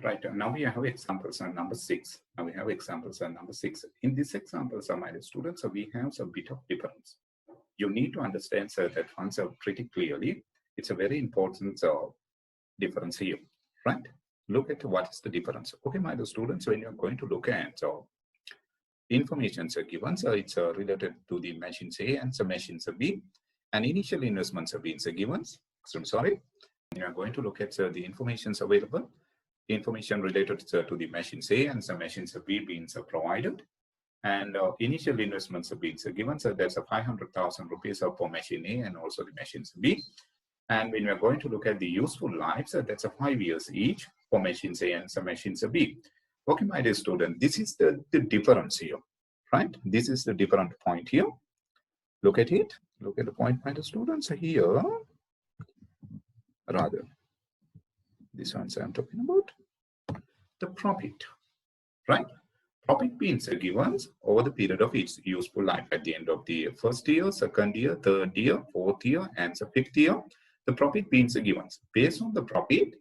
Right. Now we have examples on number 6. Now we have examples on number 6. In this example, my dear students, we have a bit of difference. You need to understand that once pretty clearly. It's a very important difference here, right? Look at what is the difference. Okay, my dear students, when you're going to look at information given, it's related to the machines A and some machines B, and initial investments have been given. So I'm sorry. When you are going to look at the information available, information related to the machines A and some machines B being provided, and initial investments have been given. So that's a 500,000 rupees for machine A and also the machines B. And when we are going to look at the useful lives, that's a 5 years each for machines A and some machines B. Okay, my dear student, this is the difference here, right? This is the different point here. Look at it. Look at the point, my dear students. Here, rather, this one I'm talking about. The profit, right? Profit means given over the period of its useful life at the end of the first year, second year, third year, fourth year, and the fifth year. The profit means given. Based on the profit,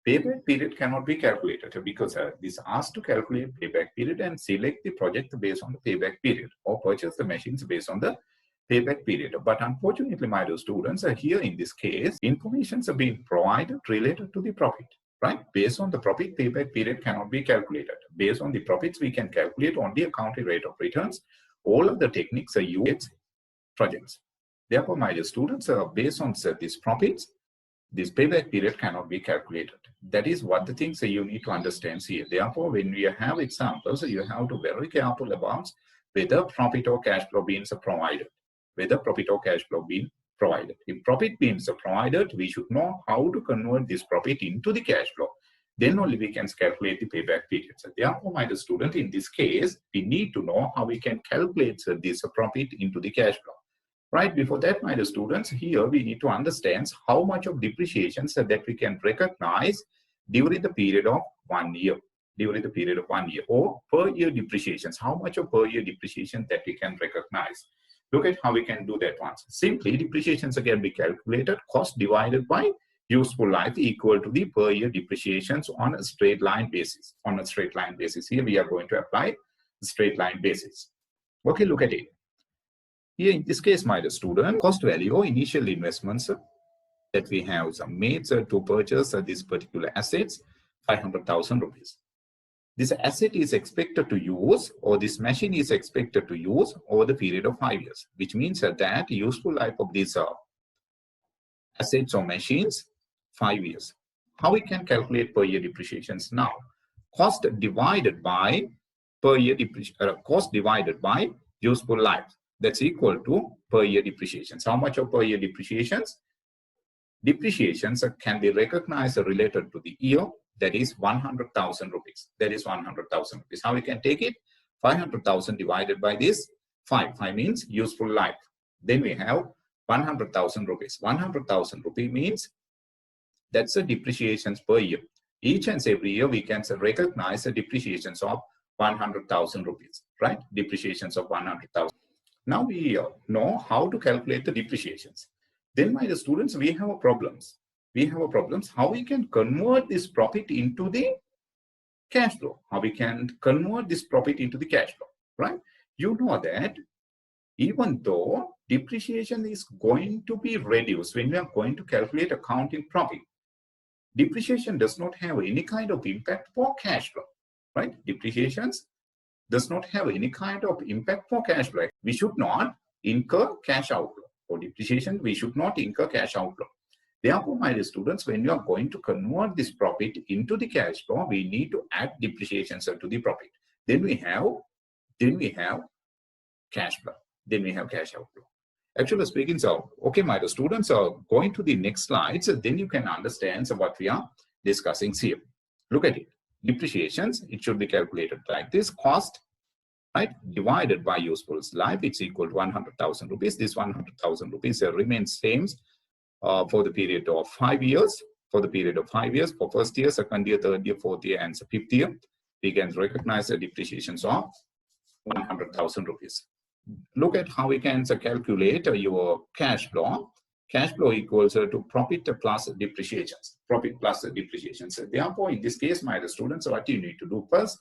payback period cannot be calculated because this asks to calculate payback period and select the project based on the payback period or purchase the machines based on the payback period. But unfortunately, my dear students, here in this case, information are being provided related to the profit. Right? Based on the profit, payback period cannot be calculated. Based on the profits, we can calculate only accounting rate of returns. All of the techniques are used projects. Therefore, my dear students, based on these profits, this payback period cannot be calculated. That is what the things you need to understand here. Therefore, when we have examples, you have to be very careful about whether profit or cash flow being provided. Whether profit or cash flow being provided. If profit being provided, we should know how to convert this profit into the cash flow. Then only we can calculate the payback period. So therefore, my dear student, in this case, we need to know how we can calculate this profit into the cash flow. Right before that, my dear students, here we need to understand how much of depreciations that we can recognize during the period of 1 year. During the period of 1 year, or per year depreciations, how much of per year depreciation that we can recognize. Look at how we can do that once. Simply, depreciations can be calculated, cost divided by useful life equal to the per year depreciations on a straight line basis. On a straight line basis, here we are going to apply straight line basis. Okay, look at it. Here in this case, my dear student, cost value or initial investments that we have made to purchase this particular assets, 500,000 rupees. This asset is expected to use, or this machine is expected to use over the period of 5 years, which means that useful life of these assets or machines, 5 years. How we can calculate per year depreciations now? Cost divided by per year cost divided by useful life. That's equal to per year depreciations. How much of per year depreciations? Depreciations can be recognized related to the year. That is 100,000 rupees. That is 100,000 rupees. How we can take it? 500,000 divided by this 5. 5 means useful life. Then we have 100,000 rupees. 100,000 rupee means that's the depreciations per year. Each and every year we can recognize the depreciations of 100,000 rupees, right? Depreciations of 100,000. Now we know how to calculate the depreciations. Then, my students, we have problems. We have problems how we can convert this profit into the cash flow. How we can convert this profit into the cash flow, right? You know that even though depreciation is going to be reduced when we are going to calculate accounting profit, depreciation does not have any kind of impact for cash flow, right? Depreciations does not have any kind of impact for cash flow. We should not incur cash outflow. For depreciation, we should not incur cash outflow. Therefore, my dear students, when you are going to convert this profit into the cash flow, we need to add depreciations to the profit. Then we have cash flow. Then we have cash outflow. Actually speaking, so okay, my dear students, going to the next slides, then you can understand what we are discussing here. Look at it. Depreciations, it should be calculated like this. Cost, right, divided by useful life, it's equal to 100,000 rupees. This 100,000 rupees remains same for the period of 5 years. For the period of 5 years, for first year, second year, third year, fourth year, and fifth year, we can recognize the depreciations of 100,000 rupees. Look at how we can calculate your cash flow. Cash flow equals to profit plus depreciations. Profit plus depreciations. Therefore, in this case, my students, what you need to do first,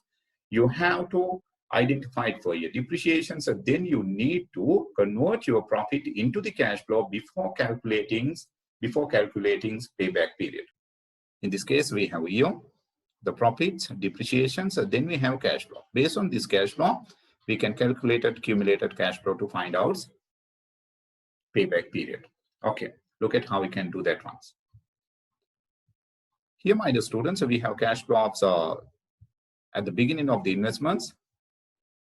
you have to identify it for your depreciations. Then you need to convert your profit into the cash flow before calculating payback period. In this case, we have here the profits, depreciations, then we have cash flow. Based on this cash flow, we can calculate accumulated cash flow to find out payback period. Okay, look at how we can do that once. Here, my dear students, we have cash flow of at the beginning of the investments,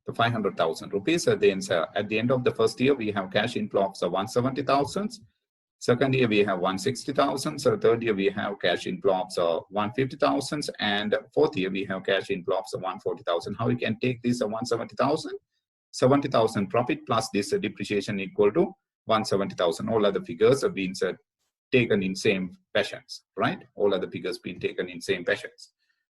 the 500,000 rupees. Then at the end of the first year, we have cash inflow of 170,000. Second year, we have 160,000. So third year, we have cash inflow of 150,000. And fourth year, we have cash inflow of 140,000. How we can take this 170,000? 70,000 profit plus this depreciation equal to 170,000. All other figures have been taken in same fashions, right? All other figures been taken in same fashions.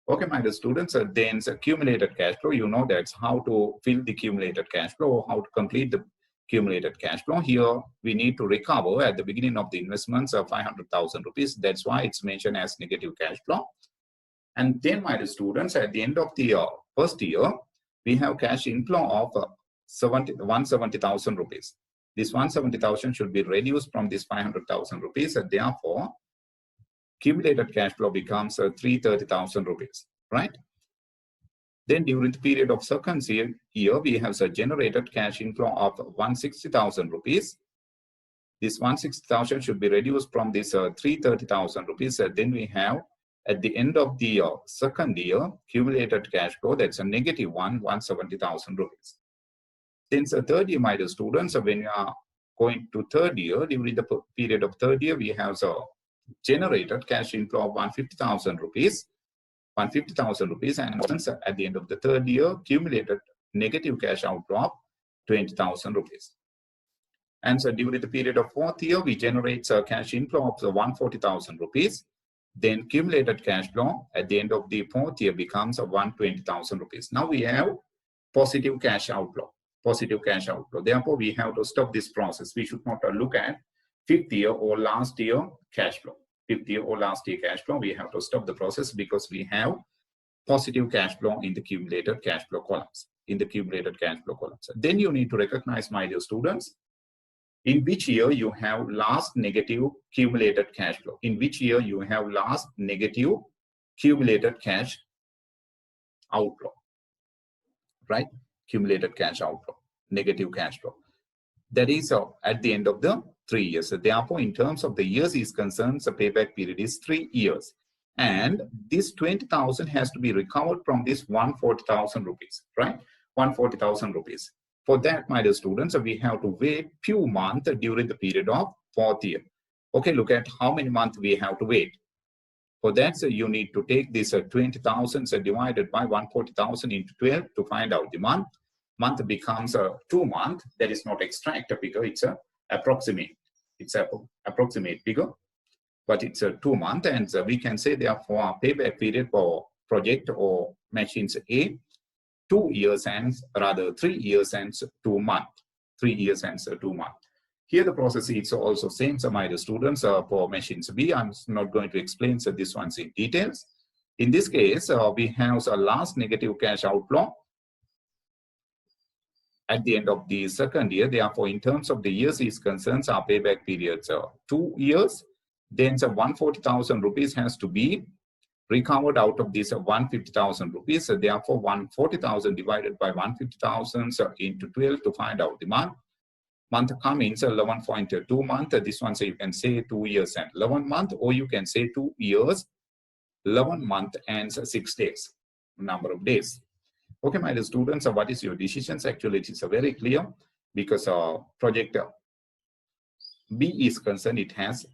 Okay, my dear students, then accumulated cash flow, you know that's how to fill the accumulated cash flow, how to complete the accumulated cash flow. Here, we need to recover at the beginning of the investments of 500,000 rupees. That's why it's mentioned as negative cash flow. And then, my dear students, at the end of the first year, we have cash inflow of 170,000 rupees. This 170,000 should be reduced from this 500,000 rupees. And therefore, accumulated cash flow becomes 330,000 rupees, right? Then during the period of second year, we have generated cash inflow of 160,000 rupees. This 160,000 should be reduced from this 330,000 rupees. Then we have at the end of the second year, accumulated cash flow, that's a negative 170,000 rupees. Since the third year, my dear students, when you are going to third year, during the period of third year, we have generated cash inflow of 150,000 rupees. 150,000 rupees, and at the end of the third year, accumulated negative cash outflow of 20,000 rupees. And so during the period of fourth year, we generate a cash inflow of 140,000 rupees. Then accumulated cash flow at the end of the fourth year becomes 120,000 rupees. Now we have positive cash outflow. Positive cash outflow. Therefore, we have to stop this process. We should not look at fifth year or last year cash flow. Fifth year or last year cash flow, we have to stop the process because we have positive cash flow in the accumulated cash flow columns. In the accumulated cash flow columns. Then you need to recognize, my dear students, in which year you have last negative accumulated cash flow. In which year you have last negative accumulated cash outflow. Right? Accumulated cash outflow. Negative cash flow. That is at the end of the 3 years. So therefore, in terms of the years is concerned, the payback period is 3 years. And this 20,000 has to be recovered from this 140,000 rupees, right? 140,000 rupees. For that, my dear students, we have to wait few months during the period of fourth year. Okay, look at how many months we have to wait. For that, so you need to take this 20,000 divided by 140,000 into 12 to find out the month. Month becomes 2 months. That is not exact figure. It's a approximate. It's a approximate figure, but it's a 2 month, and we can say therefore payback period for project or machines A 2 years and rather 3 years and 2 months. 3 years and 2 months. Here the process is also same. So my dear students, for machines B, I'm not going to explain this ones in details. In this case, we have a last negative cash outflow at the end of the second year. Therefore, in terms of the years is concerned, our payback periods are 2 years. Then 140,000 rupees has to be recovered out of this 150,000 rupees. So therefore, 140,000 divided by 150,000 into 12 to find out the month. Month comes 11.2 months. This one, so you can say 2 years and 11 months, or you can say 2 years, 11 months and 6 days, number of days. Okay, my dear students, what is your decisions? Actually, it is very clear because project B is concerned, it has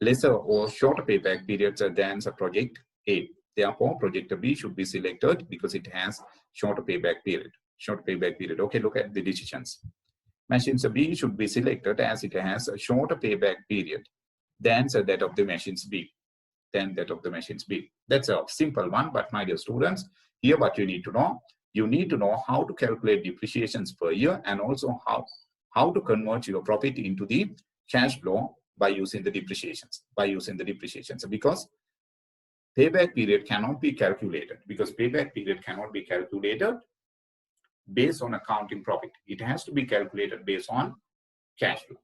lesser or shorter payback periods than the project A. Therefore, project B should be selected because it has shorter payback period. Short payback period. Okay, look at the decisions. Machines B should be selected as it has a shorter payback period than that of the machines B. That's a simple one, but my dear students, here what you need to know how to calculate depreciations per year and also how to convert your profit into the cash flow by using the depreciations, because payback period cannot be calculated, based on accounting profit. It has to be calculated based on cash flow.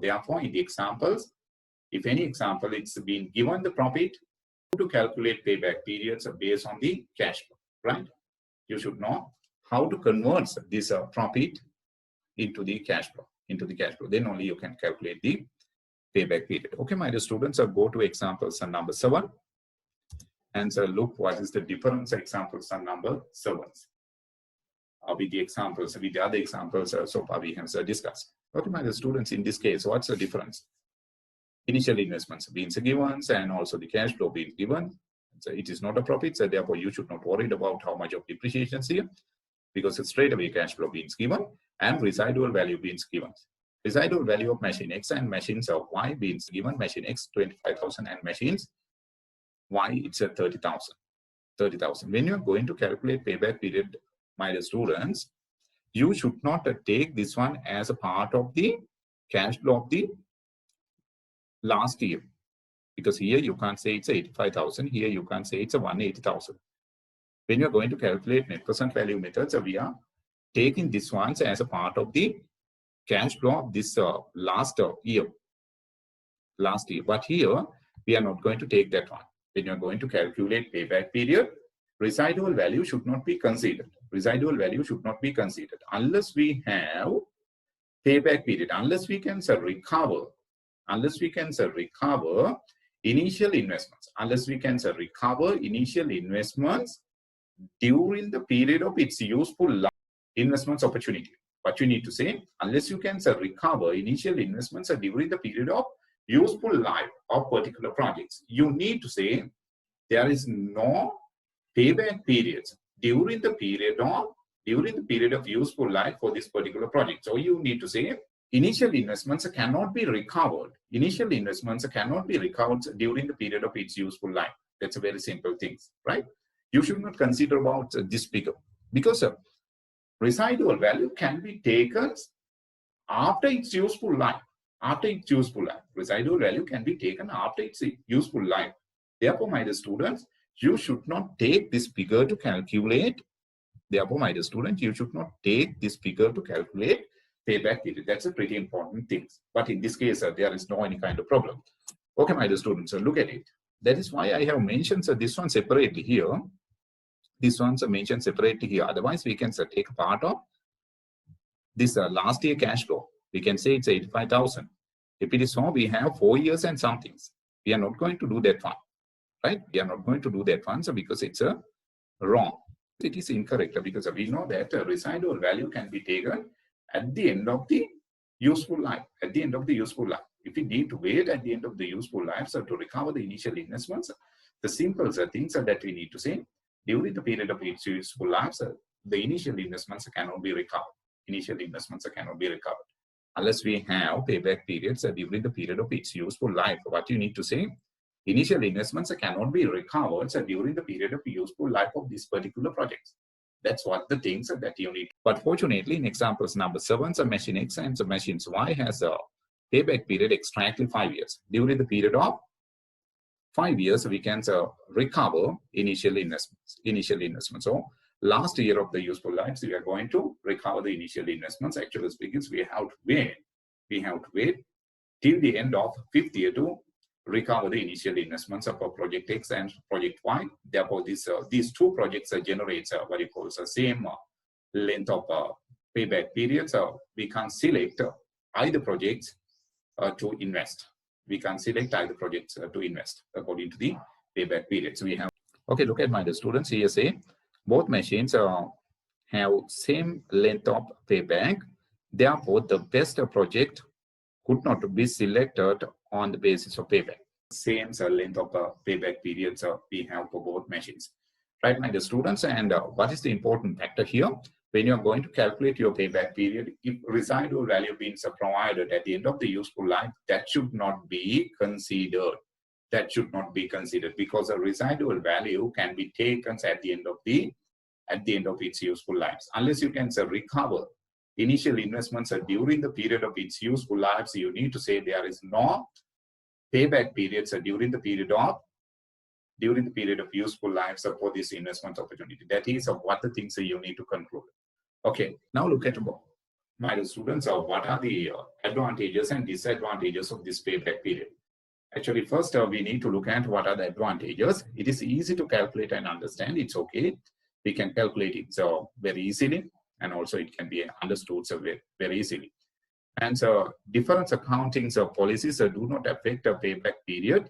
Therefore, in the examples, if any example it's been given the profit, to calculate payback periods based on the cash flow, right? You should know how to convert this profit into the cash flow. Then only you can calculate the payback period. Okay, my dear students, go to examples number 7 and look what is the difference examples number 7 with the other examples so far we have discussed. Okay, my dear students, in this case, what's the difference? Initial investments being given and also the cash flow being given. So it is not a profit, so therefore you should not worry about how much of depreciation here, because it's straight away cash flow being given and residual value being given. Residual value of machine X and machines of Y being given. Machine X 25,000 and machines Y it's at 30,000. When you are going to calculate payback period, my dear students, you should not take this one as a part of the cash flow of the last year, because here you can't say it's 85,000, here you can't say it's 180,000. When you're going to calculate net present value methods, we are taking this one as a part of the cash flow of this last year. But here we are not going to take that one. When you're going to calculate payback period, residual value should not be considered. Unless we have payback period, unless we can recover initial investments, during the period of its useful life, investments opportunity. What you need to say, unless you can recover initial investments during the period of useful life of particular projects, you need to say there is no payback periods during the period of useful life for this particular project. So you need to say initial investments cannot be recovered. During the period of its useful life. That's a very simple thing, right? You should not consider about this figure, because residual value can be taken after its useful life. Residual value can be taken after its useful life. Therefore, my dear students, you should not take this figure to calculate. Payback period. That's a pretty important thing. But in this case, there is no any kind of problem. Okay, my dear students, look at it. That is why I have mentioned this one separately here. Otherwise, we can take a part of this last year cash flow. We can say it's 85,000. If it is so, we have 4 years and some things. We are not going to do that one, right? So because it's wrong. It is incorrect, because we know that residual value can be taken at the end of the useful life. If we need to wait at the end of the useful life to recover the initial investments, the simple things that we need to say, during the period of its useful life, the initial investments cannot be recovered. Unless we have payback periods during the period of its useful life. What you need to say, initial investments cannot be recovered during the period of useful life of this particular project. That's what the things that you need. But fortunately, in examples number 7, machine X and machines Y has a payback period exactly 5 years. During the period of 5 years, we can recover initial investments. So last year of the useful lives, we are going to recover the initial investments. Actually speaking, we have to wait till the end of 5th year to recover the initial investments of project X and project Y. Therefore, these two projects generate what you call the same length of payback period. So we can select either projects to invest. According to the payback period. So we have. Okay, look at my students here. Say both machines have same length of payback. Therefore, the best project could not be selected on the basis of payback. Same length of payback periods we have for both machines. Right, my dear students, and what is the important factor here? When you are going to calculate your payback period, if residual value being provided at the end of the useful life, that should not be considered. Because a residual value can be taken at the end of its useful lives. Unless you can recover initial investments are during the period of its useful life. So you need to say there is no payback periods during the period of useful life for this investment opportunity. That is what the things you need to conclude. Okay, now look at my students, what are the advantages and disadvantages of this payback period? Actually, first we need to look at what are the advantages. It is easy to calculate and understand. It's okay. We can calculate it very easily, and also it can be understood very easily. And so different accounting policies do not affect a payback period,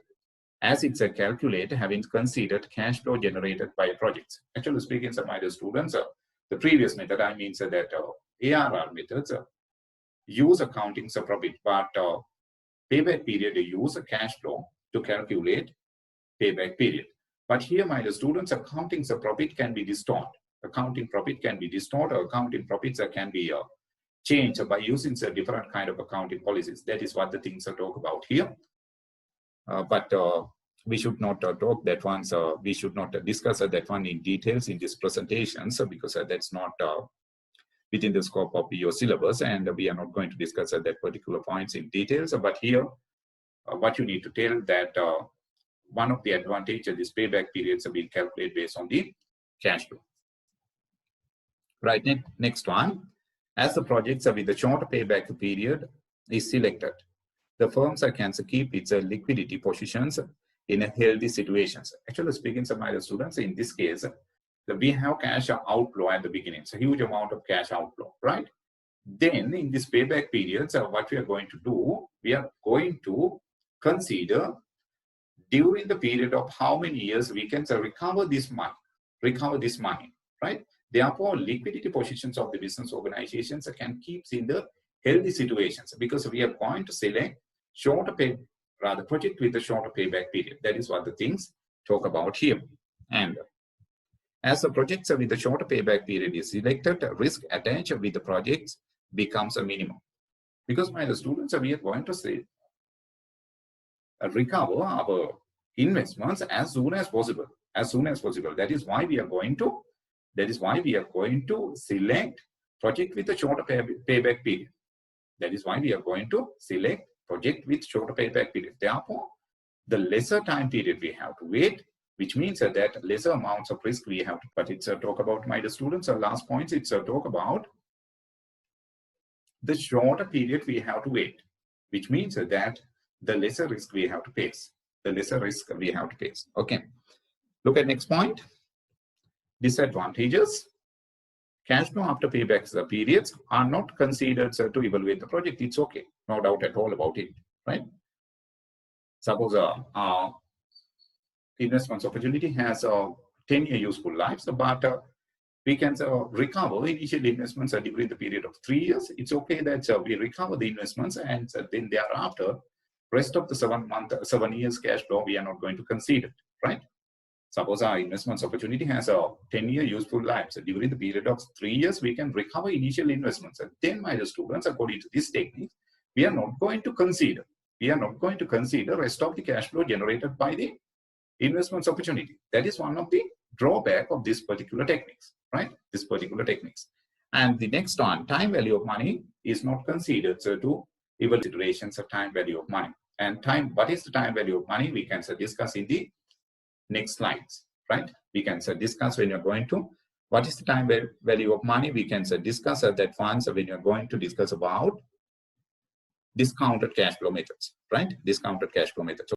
as it's a calculator having considered cash flow generated by projects. Actually speaking, my students, the previous method, I mean that ARR methods use accounting profit, but payback period use a cash flow to calculate payback period. But here, my students, accounting profit can be distorted. Accounting profit can be distorted, or accounting profits can be changed by using different kind of accounting policies. That is what the things are talk about here. But we should not talk that one. So we should not discuss that one in details in this presentation, so because that's not within the scope of your syllabus, and we are not going to discuss that particular points in details. But here, what you need to tell that one of the advantages of this payback periods have been calculated based on the cash flow. Right, next one. As the projects with the shorter payback period is selected, the firms can keep its liquidity positions in a healthy situations. Actually speaking, some of my students, in this case, we have cash outflow at the beginning. It's a huge amount of cash outflow, right? Then in this payback periods, what we are going to do, we are going to consider during the period of how many years we can recover this money, right? Therefore, liquidity positions of the business organizations can keep in the healthy situations, because we are going to select project with a shorter payback period. That is what the things talk about here. And as the projects with a shorter payback period is selected, risk attached with the projects becomes a minimum. Because my students, we are going to say recover our investments as soon as possible. That is why we are going to select project with a shorter payback period. Therefore, the lesser time period we have to wait, which means that lesser amounts of risk we have to. But it's a talk about, my students, last points, it's a talk about the shorter period we have to wait, which means that the lesser risk we have to face. Okay. Look at next point. Disadvantages. Cash flow after paybacks periods are not considered to evaluate the project. It's okay. No doubt at all about it, right? Suppose investment opportunity has a 10-year useful life, but we can recover initial investments during the period of 3 years. It's okay that we recover the investments, and then thereafter, rest of the 7 years cash flow we are not going to consider, right? Suppose our investments opportunity has a 10-year useful life. So during the period of 3 years, we can recover initial investments. And then, my students, according to this technique, we are not going to consider rest of the cash flow generated by the investments opportunity. That is one of the drawback of this particular techniques, right? And the next one, time value of money is not considered to evaluate considerations of time value of money. And what is the time value of money? We can discuss in the next slides, right? We can discuss when you're going to what is the time value of money. We can discuss that once when you're going to discuss about discounted cash flow methods, right? Discounted cash flow methods.